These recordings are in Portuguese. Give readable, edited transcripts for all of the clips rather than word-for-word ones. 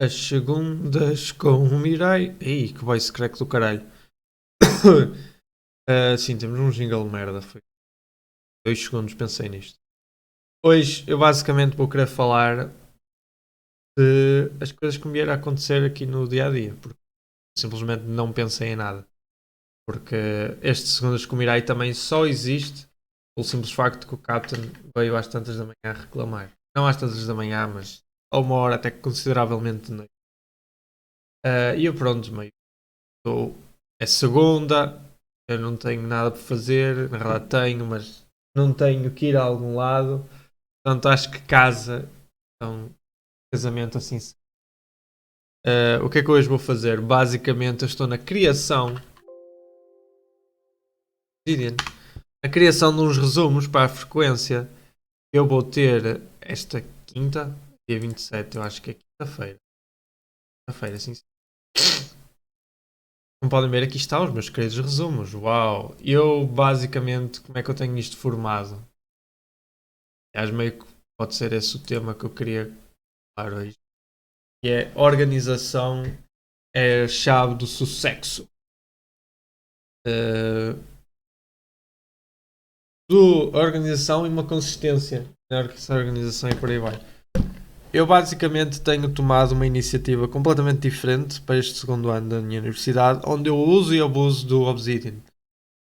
As segundas com o Mirai. Ih, que voice crack do caralho. Sim, temos um jingle merda. Foi 2 segundos, pensei nisto. Hoje eu basicamente vou querer falar de as coisas que me vieram a acontecer aqui no dia a dia. Porque simplesmente não pensei em nada. Porque este segundas com o Mirai também só existe pelo simples facto que o Captain veio às tantas da manhã a reclamar. Não às tantas da manhã, mas a uma hora até consideravelmente de noite. E eu pronto, meio. Estou, é segunda, eu não tenho nada para fazer, na verdade tenho, mas não tenho que ir a algum lado. Portanto, acho que casa, então, casamento assim. O que é que hoje vou fazer? Basicamente, eu estou na criação, a criação de uns resumos para a frequência. Eu vou ter esta quinta, dia 27, eu acho que é quinta-feira. Quinta-feira, sim. Como podem ver, aqui estão os meus queridos resumos. Uau! Eu, basicamente, como é que eu tenho isto formado? Aliás, meio que pode ser esse o tema que eu queria falar hoje. Que é organização é a chave do sucesso. Uh, do organização e uma consistência na organização e por aí vai. Eu basicamente tenho tomado uma iniciativa completamente diferente para este segundo ano da minha universidade, onde eu uso e abuso do Obsidian.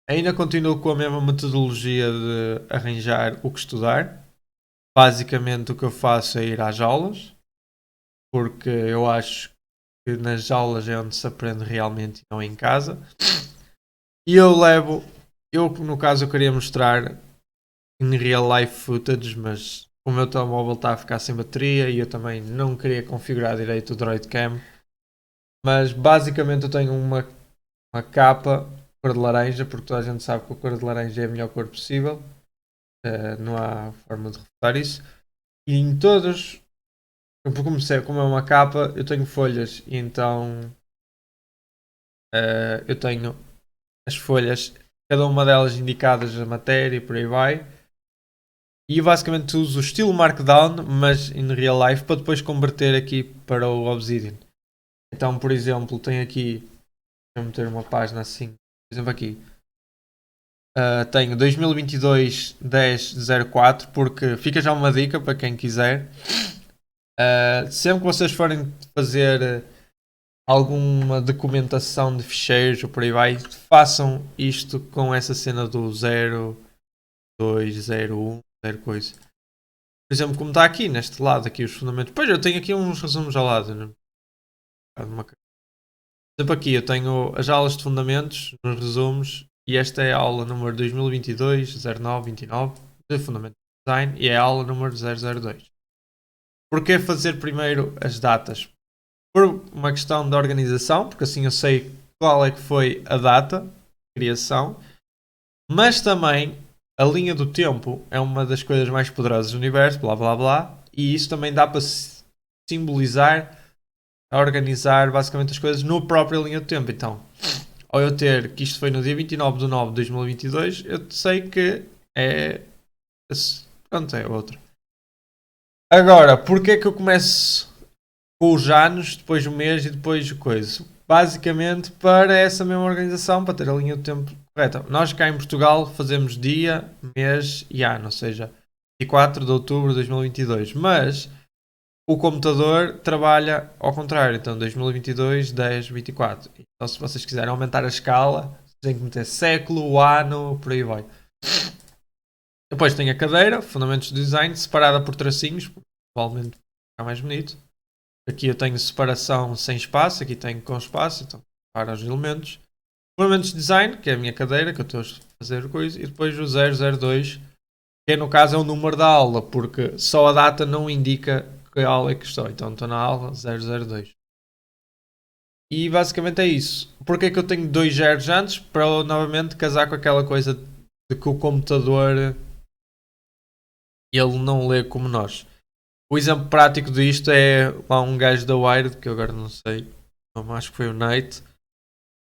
Ainda continuo com a mesma metodologia de arranjar o que estudar. Basicamente o que eu faço é ir às aulas, porque eu acho que nas aulas é onde se aprende realmente e não em casa. E eu no caso eu queria mostrar em real life footage, mas o meu telemóvel está a ficar sem bateria e eu também não queria configurar direito o Droid Cam. Mas basicamente eu tenho uma capa cor de laranja, porque toda a gente sabe que a cor de laranja é a melhor cor possível. Não há forma de refutar isso. E em todos, como é uma capa, eu tenho folhas e então eu tenho as folhas, cada uma delas indicadas a matéria e por aí vai. E eu basicamente uso o estilo Markdown, mas em real life, para depois converter aqui para o Obsidian. Então, por exemplo, tenho aqui, vou meter uma página assim, por exemplo aqui, tenho 2022-10-04, porque fica já uma dica para quem quiser. Sempre que vocês forem fazer alguma documentação de ficheiros ou por aí vai, façam isto com essa cena do 0, 2, 0, 1, 0 coisa. Por exemplo, como está aqui, neste lado, aqui os fundamentos. Pois eu tenho aqui uns resumos ao lado. Né? Por exemplo, aqui eu tenho as aulas de fundamentos nos resumos e esta é a aula número 2022-09-29 de Fundamentos de Design e é a aula número 002. Porquê fazer primeiro as datas? Por uma questão de organização, porque assim eu sei qual é que foi a data de criação, mas também a linha do tempo é uma das coisas mais poderosas do universo, blá blá blá, e isso também dá para simbolizar, organizar basicamente as coisas no própria linha do tempo. Então, ao eu ter que isto foi no dia 29 de 9 de 2022, eu sei que é. Pronto, é outro. Agora, porquê é que eu começo com os anos, depois o mês e depois o coisa? Basicamente para essa mesma organização, para ter a linha do tempo correta. Nós cá em Portugal fazemos dia, mês e ano, ou seja, 24 de outubro de 2022. Mas o computador trabalha ao contrário, então 2022, 10, 24. Então se vocês quiserem aumentar a escala, têm que meter século, ano, por aí vai. Depois tem a cadeira, fundamentos de design, separada por tracinhos, provavelmente fica mais bonito. Aqui eu tenho separação sem espaço, aqui tenho com espaço, então para os elementos. Fundamentos de design, que é a minha cadeira, que eu estou a fazer coisa, e depois o 002, que no caso é o número da aula, porque só a data não indica que aula é que estou. Então estou na aula 002. E basicamente é isso. Porquê é que eu tenho dois zeros antes? Para novamente casar com aquela coisa de que o computador ele não lê como nós. O exemplo prático disto é lá um gajo da Wired, que eu agora não sei, acho que foi o Knight,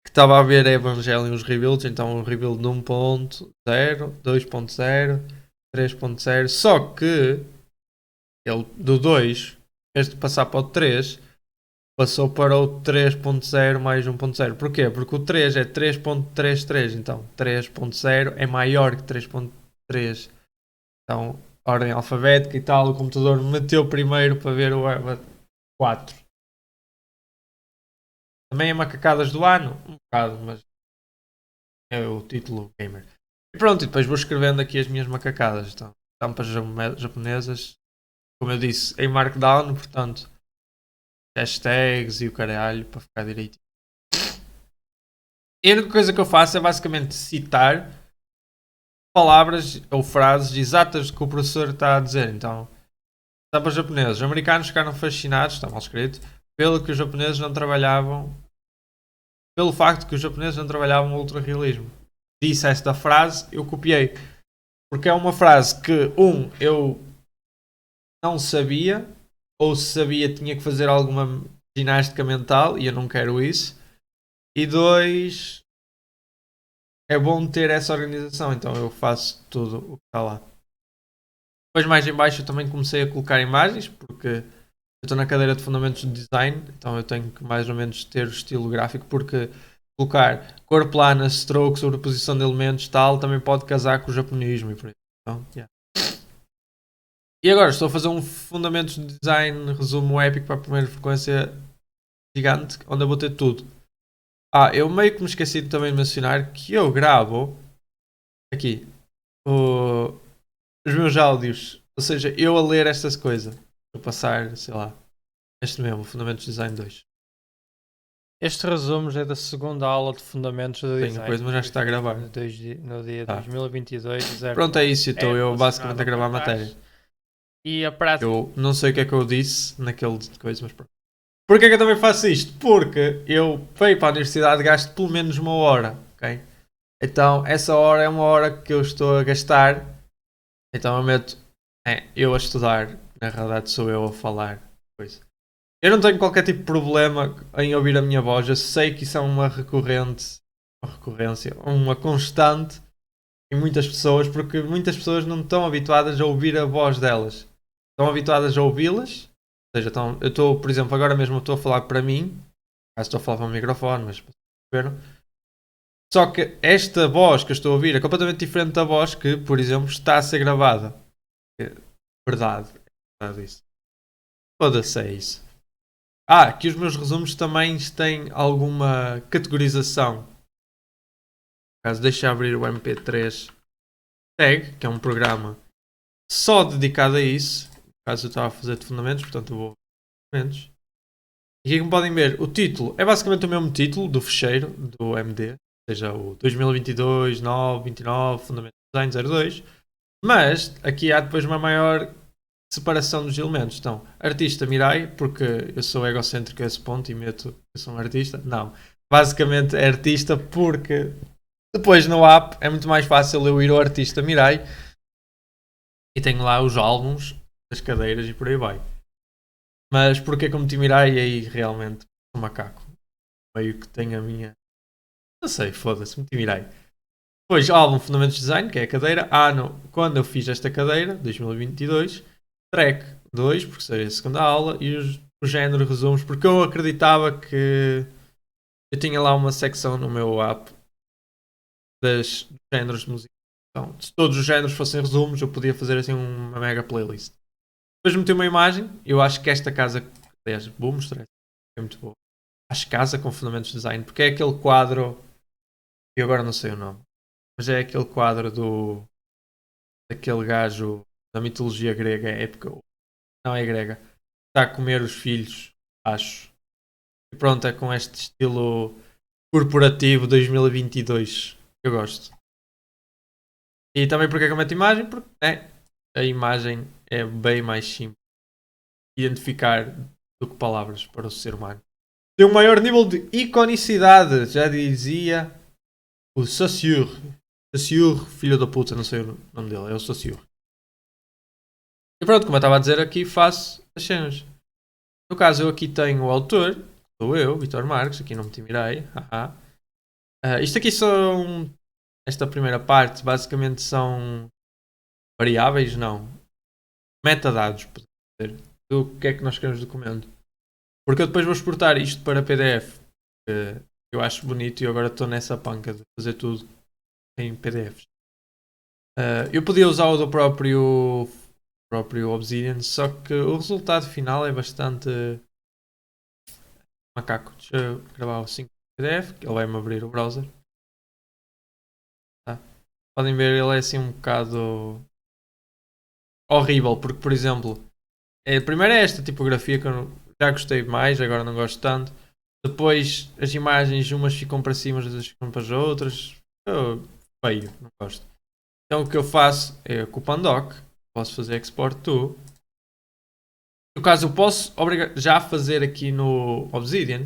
que estava a ver Evangelion os rebuilds, então o rebuild de 1.0, 2.0, 3.0, só que ele do 2, em vez de passar para o 3, passou para o 3.0 mais 1.0. Porquê? Porque o 3 é 3.33, então 3.0 é maior que 3.3. Então, ordem alfabética e tal, o computador meteu primeiro para ver o EVA 4. Também é macacadas do ano, um bocado, mas é o título gamer. E pronto, e depois vou escrevendo aqui as minhas macacadas. Então, tampas japonesas, como eu disse, em Markdown, portanto, hashtags e o caralho para ficar direito. E a única coisa que eu faço é basicamente citar palavras ou frases exatas que o professor está a dizer. Então, tampas japonesas. Os americanos ficaram fascinados, está mal escrito, pelo que os japoneses não trabalhavam, pelo facto que os japoneses não trabalhavam o ultra-realismo. Disse esta frase, eu copiei. Porque é uma frase que, eu não sabia, ou se sabia tinha que fazer alguma ginástica mental, e eu não quero isso. E dois, é bom ter essa organização, então eu faço tudo o que está lá. Depois mais em baixo eu também comecei a colocar imagens, porque eu estou na cadeira de fundamentos de design, então eu tenho que mais ou menos ter o estilo gráfico, porque colocar cor plana, stroke, sobreposição de elementos tal, também pode casar com o japonismo e por aí. Então, yeah. E agora estou a fazer um fundamentos de design resumo épico para a primeira frequência gigante, onde eu vou ter tudo. Eu meio que me esqueci de também mencionar que eu gravo aqui os meus áudios, ou seja, eu a ler estas coisas, para passar, sei lá, este mesmo, Fundamentos de Design 2. Este resumo já é da segunda aula de Fundamentos do Tenho Design. coisa, mas já está a gravar. No dia Tá. 2022, 0. Pronto, é isso, estou eu basicamente a gravar a matéria. E a prática. Eu não sei o que é que eu disse naquele coisa, mas pronto. Porquê que eu também faço isto? Porque eu, para ir para a universidade, gasto pelo menos uma hora, ok? Então, essa hora é uma hora que eu estou a gastar. Então, eu meto eu a estudar. Na realidade, sou eu a falar. Coisa. Eu não tenho qualquer tipo de problema em ouvir a minha voz. Eu sei que isso é uma recorrência, uma constante em muitas pessoas, porque muitas pessoas não estão habituadas a ouvir a voz delas. Estão habituadas a ouvi-las. Ou seja, eu estou, por exemplo, agora mesmo estou a falar para mim. Estou a falar para o microfone, mas perceberam? Só que esta voz que eu estou a ouvir é completamente diferente da voz que, por exemplo, está a ser gravada. Verdade. É verdade isso. Foda-se, é isso. Que os meus resumos também têm alguma categorização. No caso, deixa abrir o MP3 Tag, que é um programa só dedicado a isso. No caso, eu estava a fazer de fundamentos, portanto, eu vou fundamentos. E aqui como podem ver, o título é basicamente o mesmo título do fecheiro do MD, ou seja, o 2022, 9, 29, Fundamentos de Design 02. Mas aqui há depois uma maior separação dos elementos. Então, artista Mirai, porque eu sou egocêntrico a esse ponto e meto que eu sou um artista. Não. Basicamente é artista porque depois no app é muito mais fácil eu ir ao artista Mirai e tenho lá os álbuns, as cadeiras e por aí vai. Mas porque que eu meti Mirai aí realmente sou macaco. Meio que tem a minha. Não sei, foda-se, meti Mirai. Depois, álbum Fundamentos de Design, que é a cadeira. Quando eu fiz esta cadeira, 2022. Track 2, porque seria a segunda aula. E o género resumos, porque eu acreditava que eu tinha lá uma secção no meu app dos géneros de música. Então, se todos os géneros fossem resumos, eu podia fazer assim uma mega playlist. Depois meti uma imagem. Eu acho que esta casa, aliás, vou mostrar, é muito boa. Acho casa com Fundamentos de Design, porque é aquele quadro. Eu agora não sei o nome. Mas é aquele quadro daquele gajo da mitologia grega épica. Não é grega. Está a comer os filhos, acho. E pronto, é com este estilo corporativo 2022 que eu gosto. E também porque é que eu meto imagem? Porque a imagem é bem mais simples de identificar do que palavras para o ser humano. Tem um maior nível de iconicidade, já dizia o Saussure. Saussure, filho da puta, não sei o nome dele, é o Saussure. E pronto, como eu estava a dizer, aqui faço as cenas. No caso, eu aqui tenho o autor, sou eu, Vitor Marques, aqui não me mirei. Isto aqui são. Esta primeira parte basicamente são variáveis, não. Metadados, pode dizer, do que é que nós queremos documento. Porque eu depois vou exportar isto para PDF. Que eu acho bonito e agora estou nessa panca de fazer tudo em PDFs. Eu podia usar o do próprio Obsidian, só que o resultado final é bastante macaco. Deixa eu gravar o 5 PDF, que ele vai-me abrir o browser. Tá? Podem ver, ele é assim um bocado horrível, porque por exemplo, primeiro é esta tipografia que eu já gostei mais, agora não gosto tanto. Depois as imagens, umas ficam para cima, outras ficam para as outras. Feio, não gosto. Então o que eu faço é com o Pandoc, posso fazer export to. No caso, eu posso já fazer aqui no Obsidian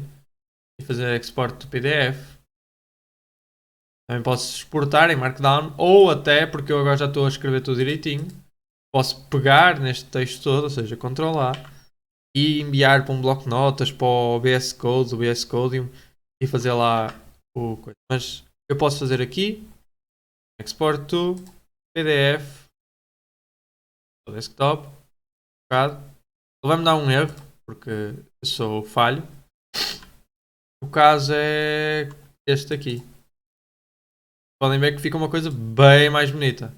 e fazer export to PDF. Também posso exportar em Markdown, ou até, porque eu agora já estou a escrever tudo direitinho, posso pegar neste texto todo, ou seja, Ctrl A, e enviar para um bloco de notas, para o VS Code, o VS Codium, e fazer lá o coisa. Mas eu posso fazer aqui, export to PDF, o desktop, ele vai-me dar um erro, porque eu sou falho. O caso é este aqui. Podem ver que fica uma coisa bem mais bonita.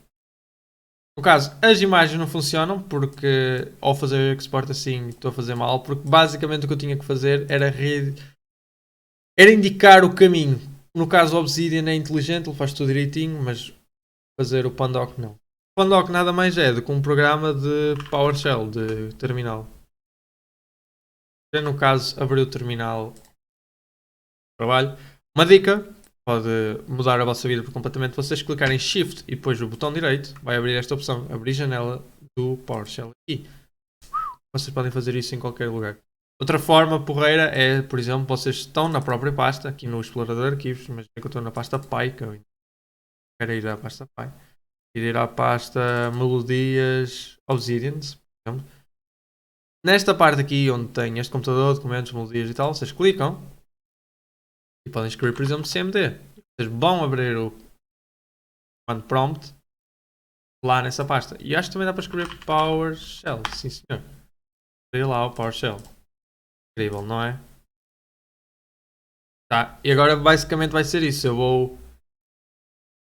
No caso, as imagens não funcionam porque ao fazer export assim estou a fazer mal, porque basicamente o que eu tinha que fazer era indicar o caminho. No caso, o Obsidian é inteligente, ele faz tudo direitinho, mas fazer o Pandoc não. O Pandoc nada mais é do que um programa de PowerShell, de terminal. No caso, abrir o terminal de trabalho. Uma dica, pode mudar a vossa vida por completamente. Vocês clicarem Shift e depois o botão direito, vai abrir esta opção, abrir janela do PowerShell aqui. Vocês podem fazer isso em qualquer lugar. Outra forma porreira é, por exemplo, vocês estão na própria pasta, aqui no explorador de arquivos, mas é que eu estou na pasta Py, que eu quero ir à pasta Py. Ir à pasta Melodias Obsidians, por exemplo. Nesta parte aqui onde tem este computador, documentos, melodias e tal, vocês clicam e podem escrever, por exemplo, CMD. Vocês vão abrir o command prompt lá nessa pasta. E acho que também dá para escrever PowerShell, sim senhor. Escrevi lá o PowerShell. Incrível, não é? Tá, e agora basicamente vai ser isso. Eu vou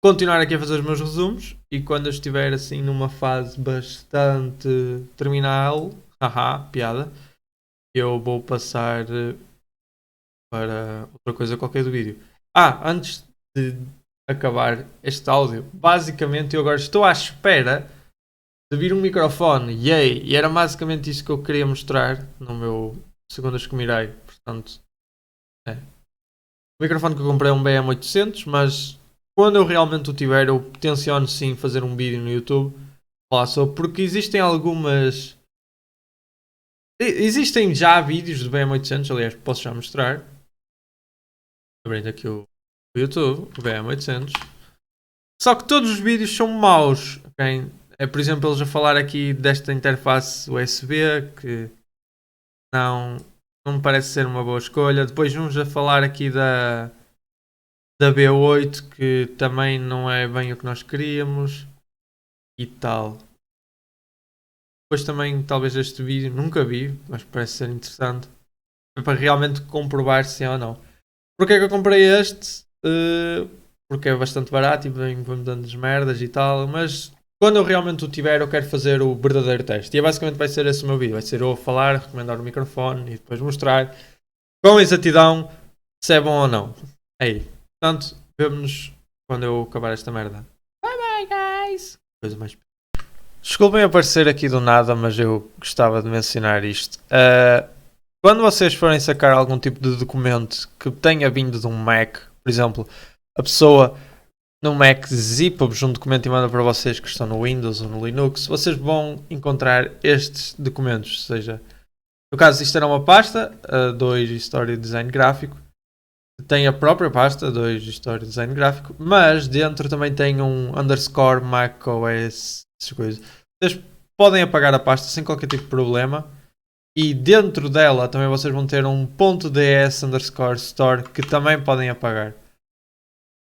continuar aqui a fazer os meus resumos e quando eu estiver assim numa fase bastante terminal, haha, piada, eu vou passar para outra coisa qualquer do vídeo. Antes de acabar este áudio, basicamente eu agora estou à espera de vir um microfone, yay! E era basicamente isso que eu queria mostrar no meu Segundas que Mirei. Portanto, o microfone que eu comprei é um BM800, mas quando eu realmente o tiver, eu tenciono sim fazer um vídeo no YouTube lá sobre, porque existem algumas. Existem já vídeos do BM800, aliás, posso já mostrar. Abrindo aqui o YouTube, o BM800. Só que todos os vídeos são maus. Okay? É, por exemplo, eles a falar aqui desta interface USB que não me parece ser uma boa escolha. Depois uns a falar aqui da B8 que também não é bem o que nós queríamos e tal. Depois também talvez este vídeo nunca vi, mas parece ser interessante para realmente comprovar se é ou não. Porquê é que eu comprei este? Porque é bastante barato e vem-me dando as merdas e tal, mas quando eu realmente o tiver eu quero fazer o verdadeiro teste. E basicamente vai ser esse o meu vídeo, vai ser eu a falar, recomendar o microfone e depois mostrar com exatidão se é bom ou não. Aí, portanto, vemo-nos quando eu acabar esta merda. Bye bye guys! Coisa mais. Desculpem aparecer aqui do nada, mas eu gostava de mencionar isto. Quando vocês forem sacar algum tipo de documento que tenha vindo de um Mac, por exemplo, a pessoa no Mac zipa-vos um documento e manda para vocês que estão no Windows ou no Linux, vocês vão encontrar estes documentos. Ou seja, no caso isto era uma pasta, 2 História de Design Gráfico, tem a própria pasta, 2 História de Design Gráfico, mas dentro também tem um underscore macOS, essas coisas. Vocês podem apagar a pasta sem qualquer tipo de problema. E dentro dela também vocês vão ter um .ds underscore store que também podem apagar.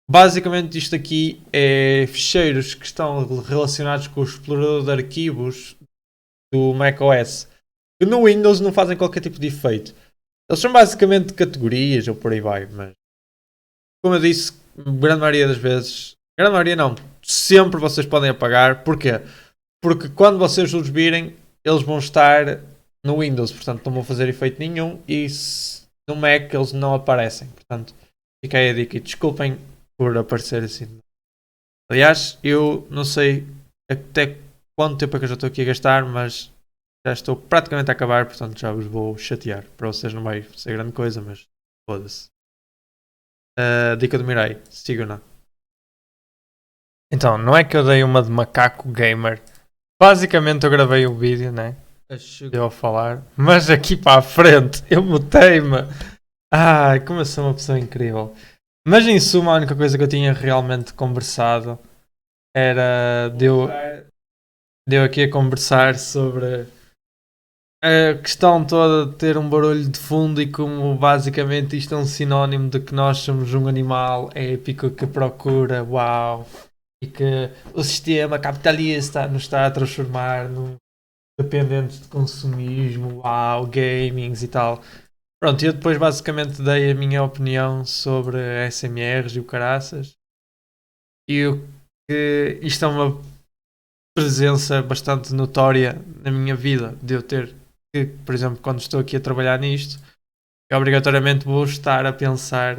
Basicamente isto aqui é ficheiros que estão relacionados com o explorador de arquivos do macOS. Que no Windows não fazem qualquer tipo de efeito. Eles são basicamente categorias ou por aí vai, mas como eu disse, grande maioria das vezes, grande maioria não, sempre vocês podem apagar. Porquê? Porque quando vocês os virem, eles vão estar no Windows, portanto não vão fazer efeito nenhum, e no Mac eles não aparecem. Portanto, fica aí a dica e desculpem por aparecer assim. Aliás, eu não sei até quanto tempo é que eu já estou aqui a gastar, mas já estou praticamente a acabar, portanto já vos vou chatear. Para vocês não vai ser grande coisa, mas foda-se. Dica do Mirai, sigam-na. Então, não é que eu dei uma de macaco gamer. Basicamente eu gravei o vídeo, né? Eu a falar. Mas aqui para a frente eu mutei-me. Ai, como eu sou uma pessoa incrível. Mas em suma, a única coisa que eu tinha realmente conversado era. Deu aqui a conversar sobre a questão toda de ter um barulho de fundo e como basicamente isto é um sinónimo de que nós somos um animal épico que procura, uau, e que o sistema capitalista nos está a transformar num dependentes de consumismo, uau, gamings e tal. Pronto, eu depois basicamente dei a minha opinião sobre SMRs e o caraças. E o que isto é uma presença bastante notória na minha vida, de eu ter que, por exemplo, quando estou aqui a trabalhar nisto, eu obrigatoriamente vou estar a pensar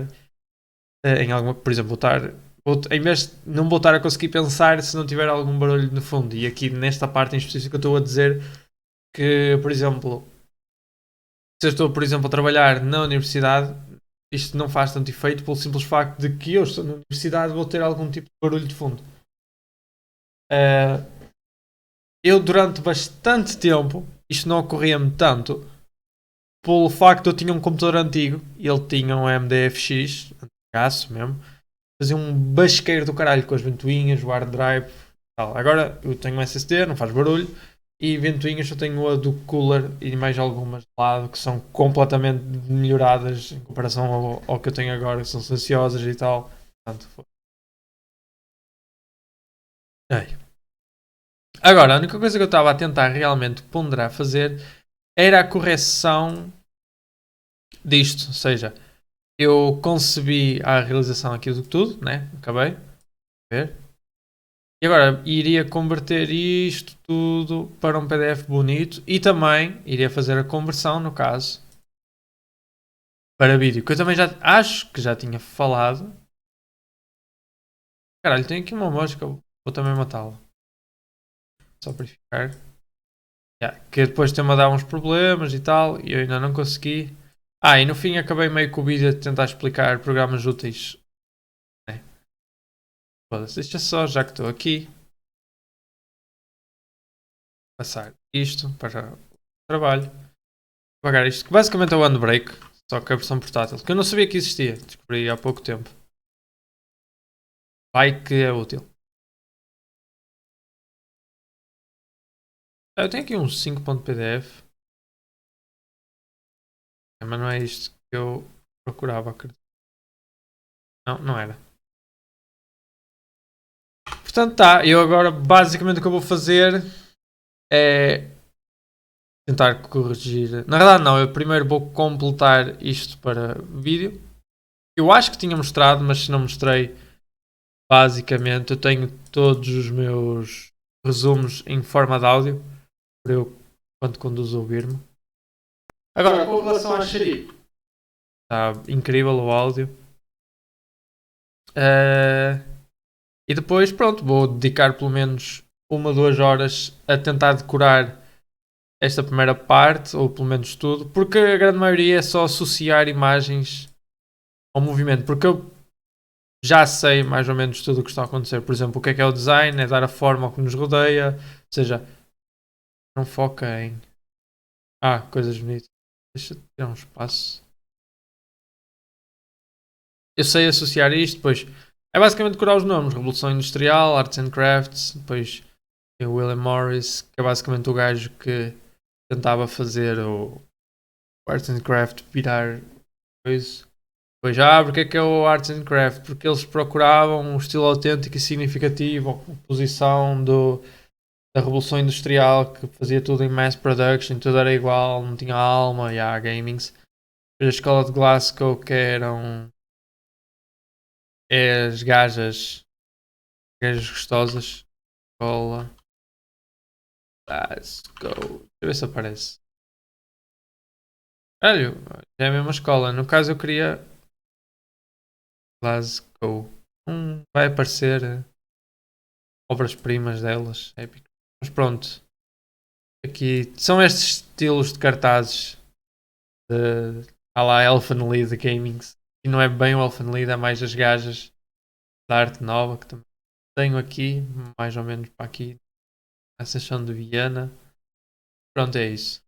em alguma, por exemplo, em vez de não vou estar a conseguir pensar se não tiver algum barulho no fundo. E aqui nesta parte em específico eu estou a dizer que, por exemplo, se eu estou, por exemplo, a trabalhar na universidade, isto não faz tanto efeito pelo simples facto de que eu estou na universidade vou ter algum tipo de barulho de fundo. Eu durante bastante tempo, isto não ocorria-me tanto, pelo facto de eu tinha um computador antigo, e ele tinha um MDFX, antigaço mesmo, fazia um basqueiro do caralho com as ventoinhas, o hard drive e tal. Agora eu tenho um SSD, não faz barulho, e ventoinhas eu tenho a do cooler e mais algumas de lado que são completamente melhoradas em comparação ao que eu tenho agora, que são silenciosas e tal. Portanto, agora, a única coisa que eu estava a tentar realmente ponderar fazer era a correção disto, ou seja, eu concebi a realização aqui do tudo, né? Acabei. Ver. E agora iria converter isto tudo para um PDF bonito e também iria fazer a conversão, no caso, para vídeo, que eu também já acho que já tinha falado. Caralho, tem aqui uma mosca, vou também matá-la. Só para verificar. Que depois tem-me a dar uns problemas e tal, e eu ainda não consegui. E no fim acabei meio com o vídeo a tentar explicar programas úteis. Deixa só, já que estou aqui, passar isto para o trabalho. Pagar isto, que basicamente é o Handbrake, só que a versão portátil, que eu não sabia que existia, descobri há pouco tempo. Vai que é útil. Eu tenho aqui um 5.pdf, mas não é isto que eu procurava, acredito. Não, não era. Portanto, tá, eu agora basicamente o que eu vou fazer é tentar corrigir. Na verdade, não, eu primeiro vou completar isto para vídeo. Eu acho que tinha mostrado, mas se não mostrei, basicamente eu tenho todos os meus resumos em forma de áudio para eu, quando conduzo, ouvir-me. Agora, com relação a xerife, está incrível o áudio. E depois, pronto, vou dedicar pelo menos 1 ou 2 horas a tentar decorar esta primeira parte, ou pelo menos tudo, porque a grande maioria é só associar imagens ao movimento, porque eu já sei mais ou menos tudo o que está a acontecer. Por exemplo, o que é o design, é dar a forma ao que nos rodeia, ou seja, não foca em coisas bonitas. Deixa eu tirar um espaço. Eu sei associar isto, depois é basicamente decorar os nomes: Revolução Industrial, Arts and Crafts, depois tem o William Morris, que é basicamente o gajo que tentava fazer o Arts and Craft virar coisa. Pois porque é o Arts and Craft? Porque eles procuravam um estilo autêntico e significativo, a oposição da Revolução Industrial, que fazia tudo em mass production, tudo era igual, não tinha alma, gamings. A escola de Glasgow, que eram as gajas gostosas. Escola Glasgow. Deixa eu ver se aparece. Olha, é a mesma escola. No caso eu queria Glasgow. Vai aparecer obras-primas delas. Épico. Mas pronto. Aqui são estes estilos de cartazes de à la Elfen Lied Gaming. E não é bem o Elfen Lied, é mais as gajas da arte nova que também tenho aqui, mais ou menos para aqui, a seção de Viena. Pronto, é isso.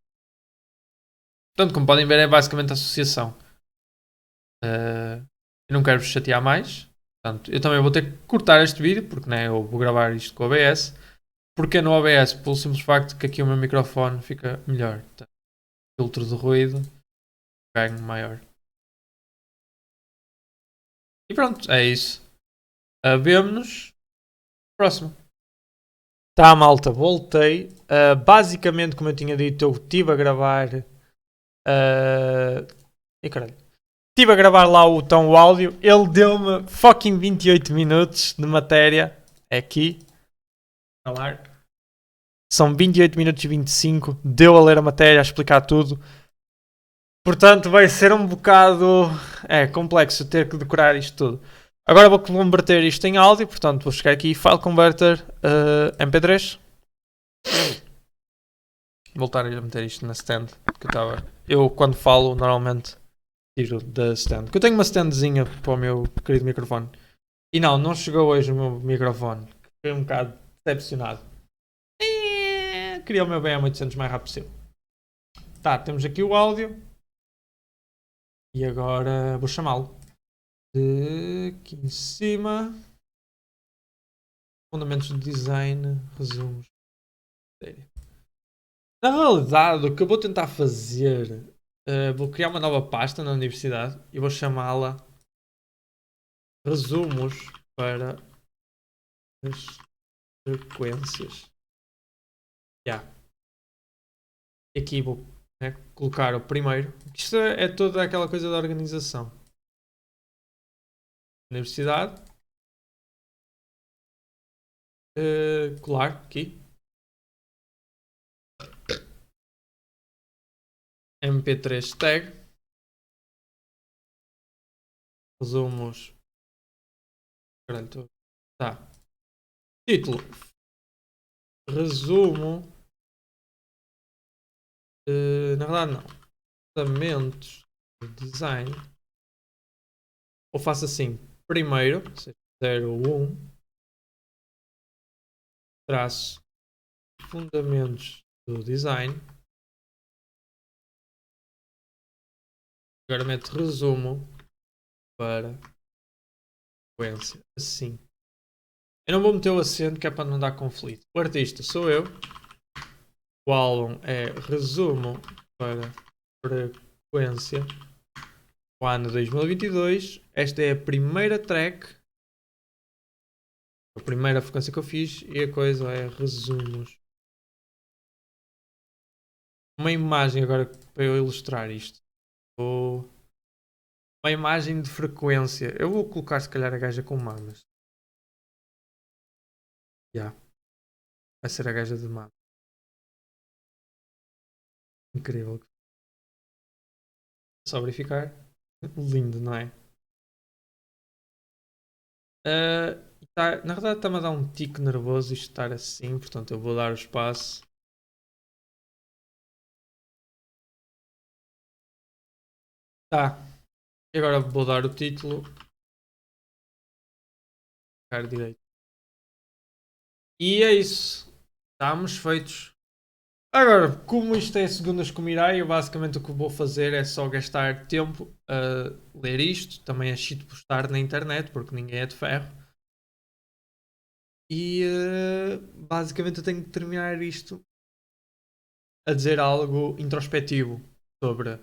Portanto, como podem ver, é basicamente a associação. Eu não quero vos chatear mais. Portanto, eu também vou ter que cortar este vídeo, porque né, eu vou gravar isto com o OBS. Porque no OBS, pelo simples facto que aqui o meu microfone fica melhor. Portanto, filtro de ruído, ganho maior. E pronto, é isso. Vemo-nos próximo. Tá, malta, voltei. Basicamente, como eu tinha dito, eu estive a gravar. E caralho. Estive a gravar lá o áudio. Ele deu-me fucking 28 minutos de matéria. É aqui. Falar. São 28 minutos e 25. Deu a ler a matéria, a explicar tudo. Portanto, vai ser um bocado complexo ter que decorar isto tudo. Agora vou converter isto em áudio. Portanto, vou chegar aqui. File Converter MP3. Voltar a meter isto na stand. Que eu quando falo, normalmente tiro da stand. Que eu tenho uma standzinha para o meu querido microfone. E não chegou hoje o meu microfone. Fiquei um bocado decepcionado. Queria o meu BM800 mais rápido possível. Tá, temos aqui o áudio. E agora vou chamá-lo. Aqui em cima. Fundamentos de design. Resumos. Na realidade, o que eu vou tentar fazer. Vou criar uma nova pasta na universidade. E vou chamá-la Resumos para as frequências. E aqui vou colocar o primeiro. Isto é toda aquela coisa da organização. Universidade. Colar aqui. MP3 tag. Resumos. Caralho, tá. Título. Resumo. Na verdade não. Fundamentos de design. Ou faço assim. Primeiro. 01. Traço. Fundamentos do design. Agora meto resumo para frequência. Assim. Eu não vou meter o acento que é para não dar conflito. O artista sou eu. O álbum é resumo para frequência. O ano 2022. Esta é a primeira track. A primeira frequência que eu fiz. E a coisa é resumos. Uma imagem agora para eu ilustrar isto. Uma imagem de frequência. Eu vou colocar se calhar a gaja com mamas. Vai ser a gaja de mamas. Incrível. Só verificar. Lindo, não é? Na verdade está-me a dar um tique nervoso isto estar assim. Portanto eu vou dar o espaço. Tá. E agora vou dar o título. Ficar direito. E é isso. Estamos feitos. Agora, como isto é segundas com Mirai, eu basicamente o que vou fazer é só gastar tempo a ler isto. Também é shit postar na internet, porque ninguém é de ferro. E basicamente eu tenho que terminar isto a dizer algo introspectivo sobre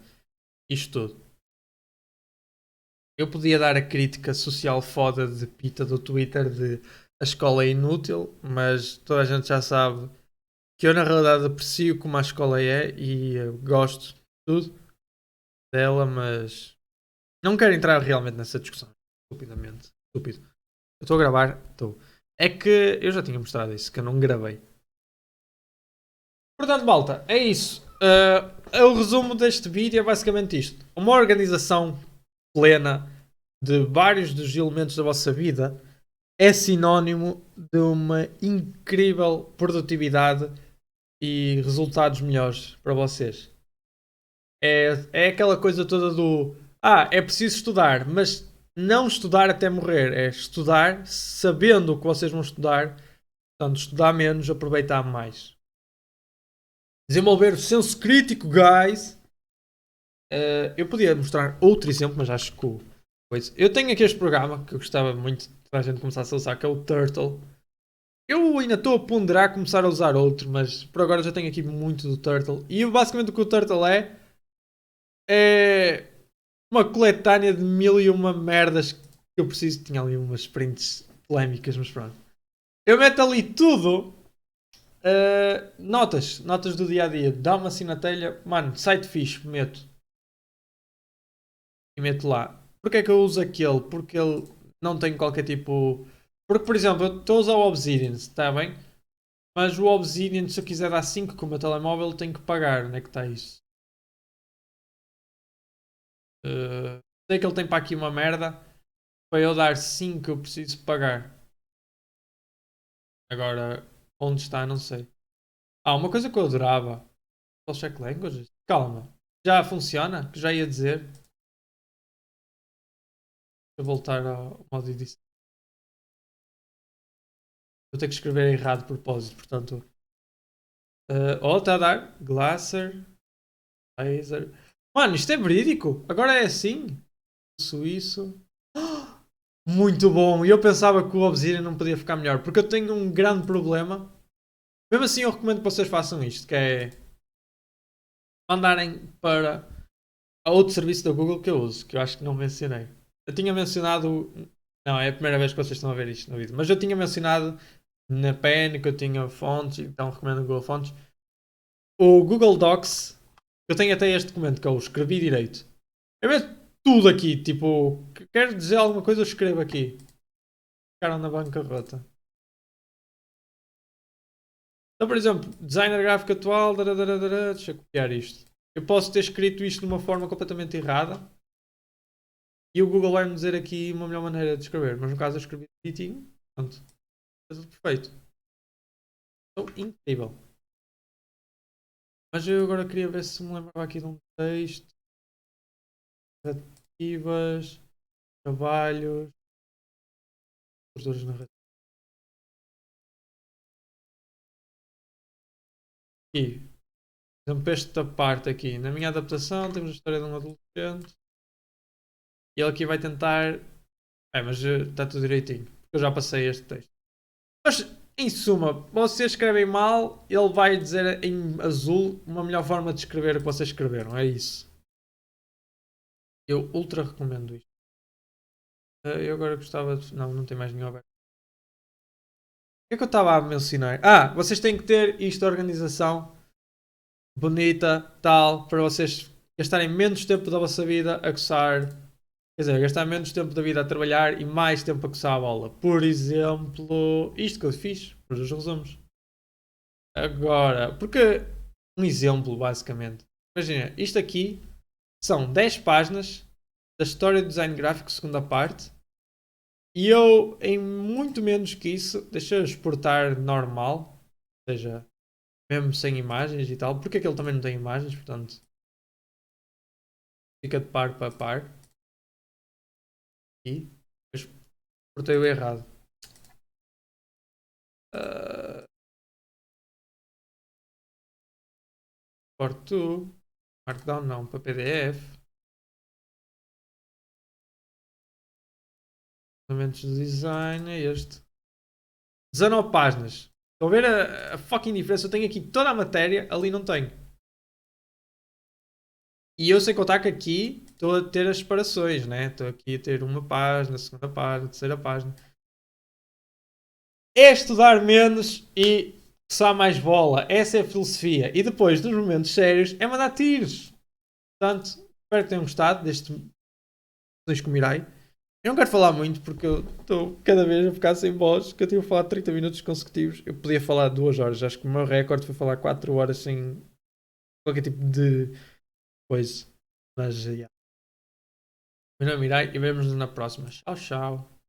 isto tudo. Eu podia dar a crítica social foda de Pita do Twitter de a escola é inútil, mas toda a gente já sabe que eu na realidade aprecio como a escola é e gosto de tudo. dela, mas não quero entrar realmente nessa discussão. Estupidamente. Estúpido. Eu estou a gravar? Estou. É que eu já tinha mostrado isso, que eu não gravei. Portanto, malta, é isso. O resumo deste vídeo é basicamente isto. Uma organização plena de vários dos elementos da vossa vida é sinónimo de uma incrível produtividade e resultados melhores para vocês. É aquela coisa toda do é preciso estudar, mas não estudar até morrer, é estudar sabendo o que vocês vão estudar, portanto, estudar menos, aproveitar mais. Desenvolver o senso crítico, guys. Eu podia mostrar outro exemplo, mas acho que eu tenho aqui este programa que eu gostava muito que a gente começasse a usar, que é o Turtle. Eu ainda estou a ponderar começar a usar outro, mas por agora já tenho aqui muito do Turtle. E basicamente o que o Turtle é uma coletânea de mil e uma merdas que eu preciso. Tinha ali umas prints polémicas, mas pronto. Eu meto ali tudo. Notas do dia a dia. Dá-me assim na telha. Mano, site fixe, meto. E meto lá. Porquê é que eu uso aquele? Porque ele não tem qualquer tipo. Porque, por exemplo, eu estou a usar o Obsidian, está bem? Mas o Obsidian, se eu quiser dar 5 com o meu telemóvel, tenho que pagar. Onde é que está isso? Sei que ele tem para aqui uma merda. Para eu dar 5 eu preciso pagar. Agora, onde está, não sei. Uma coisa que eu adorava. Spell check languages? Calma. Já funciona? Que já ia dizer. Deixa eu voltar ao modo edição. Vou ter que escrever errado de propósito, portanto. Está a dar. Glasser. Laser. Mano, isto é verídico. Agora é assim. Suíço. Muito bom. E eu pensava que o Obsidian não podia ficar melhor. Porque eu tenho um grande problema. Mesmo assim, eu recomendo que vocês façam isto. Que é mandarem para a outro serviço da Google que eu uso. Que eu acho que não mencionei. Eu tinha mencionado. Não, é a primeira vez que vocês estão a ver isto no vídeo. Mas eu tinha mencionado na Pen que eu tinha fontes. Então recomendo o Google Fontes. O Google Docs. Eu tenho até este documento que eu escrevi direito. Eu meto tudo aqui. Tipo, quero dizer alguma coisa, eu escrevo aqui. Ficaram na bancarrota. Então, por exemplo, designer gráfico atual. Deixa eu copiar isto. Eu posso ter escrito isto de uma forma completamente errada. E o Google vai-me dizer aqui uma melhor maneira de escrever. Mas no caso eu escrevi direitinho. Pronto. Tudo perfeito. Então, incrível. Mas eu agora queria ver se me lembrava aqui de um texto. Narrativas. Trabalhos. Estruturas narrativas. Aqui. Por exemplo, esta parte aqui. Na minha adaptação temos a história de um adolescente. E ele aqui vai tentar. Mas está tudo direitinho. Porque eu já passei este texto. Mas, em suma, vocês escrevem mal, ele vai dizer em azul uma melhor forma de escrever o que vocês escreveram. É isso. Eu ultra recomendo isto. Eu agora gostava de. Não, não tem mais nenhum aberto. O que é que eu estava a mencionar? Vocês têm que ter isto de organização bonita, tal, para vocês gastarem menos tempo da vossa vida a coçar. Quer dizer, gastar menos tempo da vida a trabalhar e mais tempo a coçar a bola. Por exemplo, isto que eu fiz, os resumos. Agora, porque um exemplo, basicamente. Imagina, isto aqui são 10 páginas da história do design gráfico, segunda parte. E eu, em muito menos que isso, deixa eu exportar normal. Ou seja, mesmo sem imagens e tal. Porque aquele também não tem imagens, portanto. Fica de par para par. E exportei o errado. Exporto. Markdown não, para PDF. Elementos de design é este. 19 páginas. Estão a ver a fucking diferença? Eu tenho aqui toda a matéria, ali não tenho. E eu sei contar que aqui estou a ter as separações, né? Estou aqui a ter uma página, segunda página, terceira página. É estudar menos e coçar mais bola. Essa é a filosofia. E depois, dos momentos sérios, é mandar tiros. Portanto, Espero que tenham gostado deste Sessões com o Mirai. Eu não quero falar muito porque eu estou cada vez a ficar sem voz. Que eu tive a falar 30 minutos consecutivos. Eu podia falar 2 horas. Acho que o meu recorde foi falar 4 horas sem qualquer tipo de coisa. Mas, yeah. Meu nome é Mirai e vemos-nos na próxima. Tchau, tchau.